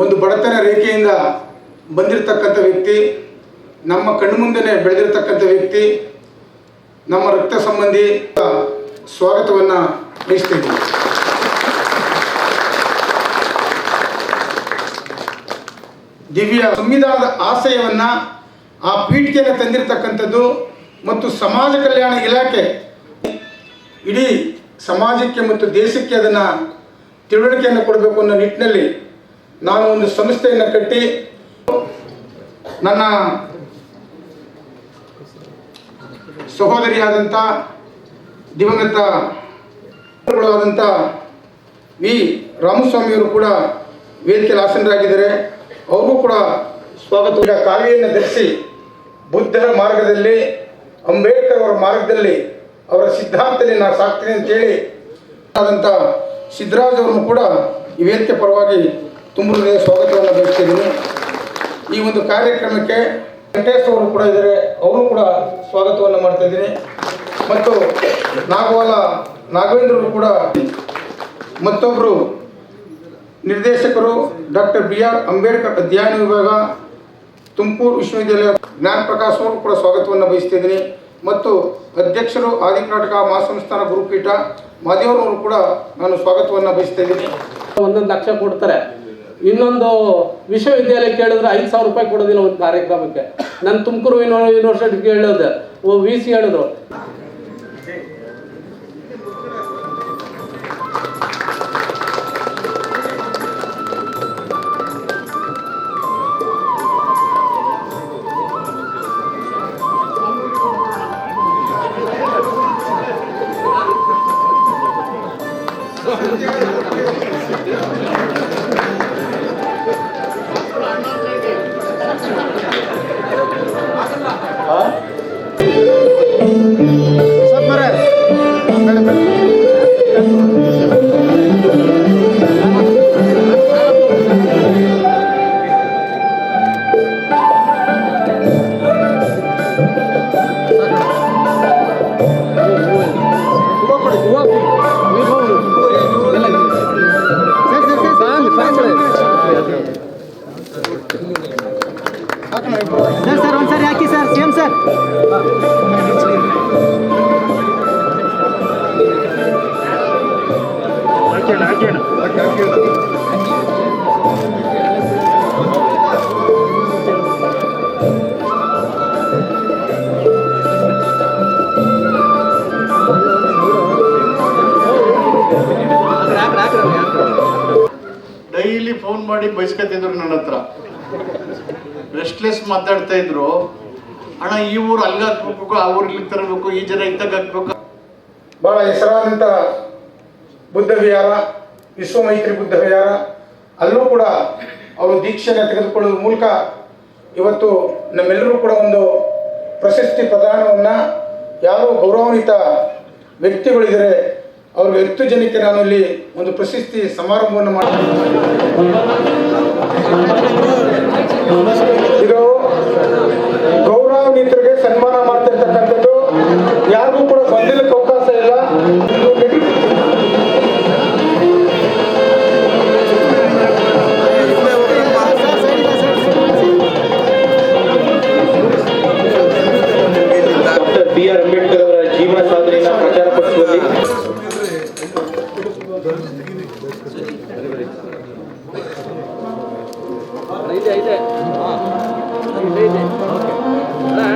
ಒಂದು ಬಡತನ ರೇಖೆಯಿಂದ ಬಂದಿರತಕ್ಕಂಥ ವ್ಯಕ್ತಿ, ನಮ್ಮ ಕಣ್ಮುಂದೆನೇ ಬೆಳೆದಿರತಕ್ಕಂಥ ವ್ಯಕ್ತಿ, ನಮ್ಮ ರಕ್ತ ಸಂಬಂಧಿ ಸ್ವಾಗತವನ್ನು ಬಯಸ್ತಿದ್ದೀವಿ. ದಿವ್ಯ ಸಂವಿಧಾನದ ಆಶಯವನ್ನು ಆ ಪೀಠಿಕೆಯನ್ನು ತಂದಿರತಕ್ಕಂಥದ್ದು ಮತ್ತು ಸಮಾಜ ಕಲ್ಯಾಣ ಇಲಾಖೆ ಇಡೀ ಸಮಾಜಕ್ಕೆ ಮತ್ತು ದೇಶಕ್ಕೆ ಅದನ್ನು ತಿಳುವಳಿಕೆಯನ್ನು ಕೊಡಬೇಕು ಅನ್ನೋ ನಿಟ್ಟಿನಲ್ಲಿ ನಾನು ಒಂದು ಸಂಸ್ಥೆಯನ್ನು ಕಟ್ಟಿ ನನ್ನ ಸಹೋದರಿಯಾದಂಥ ದಿವಂಗತ ವಿ ರಾಮಸ್ವಾಮಿಯವರು ಕೂಡ ವೇದಿಕೆಯಲ್ಲಿ ಆಸೀನರಾಗಿದ್ದಾರೆ. ಅವ್ರಿಗೂ ಕೂಡ ಸ್ವಾಗತ. ಕಾವಿಯನ್ನು ಧರಿಸಿ ಬುದ್ಧರ ಮಾರ್ಗದಲ್ಲಿ, ಅಂಬೇಡ್ಕರ್ ಅವರ ಮಾರ್ಗದಲ್ಲಿ, ಅವರ ಸಿದ್ಧಾಂತದಲ್ಲಿ ನಾನು ಸಾಕ್ತೀನಿ ಅಂತೇಳಿ ಆದಂಥ ಸಿದ್ದರಾಜ್ ಅವರನ್ನು ಕೂಡ ಈ ವೇದಿಕೆ ಪರವಾಗಿ ತುಂಬ ಸ್ವಾಗತವನ್ನು ಬಯಸ್ತಿದ್ದೀನಿ. ಈ ಒಂದು ಕಾರ್ಯಕ್ರಮಕ್ಕೆ ವೆಂಕಟೇಶ್ ಅವರು ಕೂಡ ಇದ್ದಾರೆ, ಅವರು ಕೂಡ ಸ್ವಾಗತವನ್ನು ಮಾಡ್ತಾ ಇದ್ದೀನಿ. ಮತ್ತು ನಾಗವೇಂದ್ರರು ಕೂಡ, ಮತ್ತೊಬ್ಬರು ನಿರ್ದೇಶಕರು ಡಾಕ್ಟರ್ BR ಅಂಬೇಡ್ಕರ್ ಅಧ್ಯಯನ ವಿಭಾಗ, ತುಮಕೂರು ವಿಶ್ವವಿದ್ಯಾಲಯ ಜ್ಞಾನ ಪ್ರಕಾಶ್ ಅವರು ಕೂಡ ಸ್ವಾಗತವನ್ನು ಬಯಸ್ತಿದ್ದೀನಿ. ಮತ್ತು ಅಧ್ಯಕ್ಷರು ಆದಿಕರ್ನಾಟಕ ಮಹಾಸಂಸ್ಥಾನ ಗುರುಪೀಠ ಮಾದೇವರವರು ಕೂಡ ನಾನು ಸ್ವಾಗತವನ್ನು ಬಯಸ್ತಾ ಇದ್ದೀನಿ. 1 ಲಕ್ಷ ಕೊಡ್ತಾರೆ. ಇನ್ನೊಂದು ವಿಶ್ವವಿದ್ಯಾಲಯ ಕೇಳಿದ್ರೆ 5,000 ರೂಪಾಯಿ ಕೊಡೋದಿಲ್ಲ ಒಂದು ಕಾರ್ಯಕ್ರಮಕ್ಕೆ. ನಾನು ತುಮಕೂರು ಯೂನಿವರ್ಸಿಟಿಗೆ ಹೇಳಿದೆ, VC ಹೇಳಿದ್ರು. ಸರ್ ಒಂದ್ಸರಿ ಹಾಕಿ sir, same sir. Daily phone ಮಾಡಿ ಬಯಸ್ಕೊತಿದ್ರು ನನ್ನ ಹತ್ರ. ರೆಸ್ಟ್ಲೆಸ್ ಮಾತಾಡ್ತಾ ಇದ್ರು, ಅಣ್ಣ ಈ ಊರು ಅಲ್ಲಿಗೆ ಹಾಕ್ಬೇಕು, ಆ ಊರು ಇಲ್ಲಿ ತರಬೇಕು, ಈ ಜನ ಇದ್ದಾಗ ಹಾಕ್ಬೇಕು. ಬಹಳ ಹೆಸರಾದಂಥ ಬುದ್ಧ ವಿಹಾರ, ವಿಶ್ವಮೈತ್ರಿ ಬುದ್ಧ ವಿಹಾರ, ಅಲ್ಲೂ ಕೂಡ ಅವರು ದೀಕ್ಷೆಯನ್ನು ತೆಗೆದುಕೊಳ್ಳುವ ಮೂಲಕ ಇವತ್ತು ನಮ್ಮೆಲ್ಲರೂ ಕೂಡ ಒಂದು ಪ್ರಶಸ್ತಿ ಪ್ರದಾನವನ್ನು, ಯಾರು ಗೌರವಾನ್ವಿತ ವ್ಯಕ್ತಿಗಳಿದ್ದಾರೆ ಅವ್ರಿಗೆ 10 ಜನಕ್ಕೆ ನಾನು ಇಲ್ಲಿ ಒಂದು ಪ್ರಶಸ್ತಿ ಸಮಾರಂಭವನ್ನು ಮಾಡ್ತೀನಿ. ಇದು ಗೌರವಾನ್ವಿತರಿಗೆ ಸನ್ಮಾನ ಮಾಡ್ತಿರ್ತಕ್ಕಂಥದ್ದು, ಯಾರಿಗೂ ಕೂಡ ಗೊಂದಲಕ್ಕೆ ಅವಕಾಶ ಇಲ್ಲ. ಡಾಕ್ಟರ್ BR ಅಂಬೇಡ್ಕರ್ ಅವರ ಜೀವನ ಸಾಧನೆಯನ್ನು ಪ್ರಚಾರಪಡಿಸುವಲ್ಲಿ ಇದೆ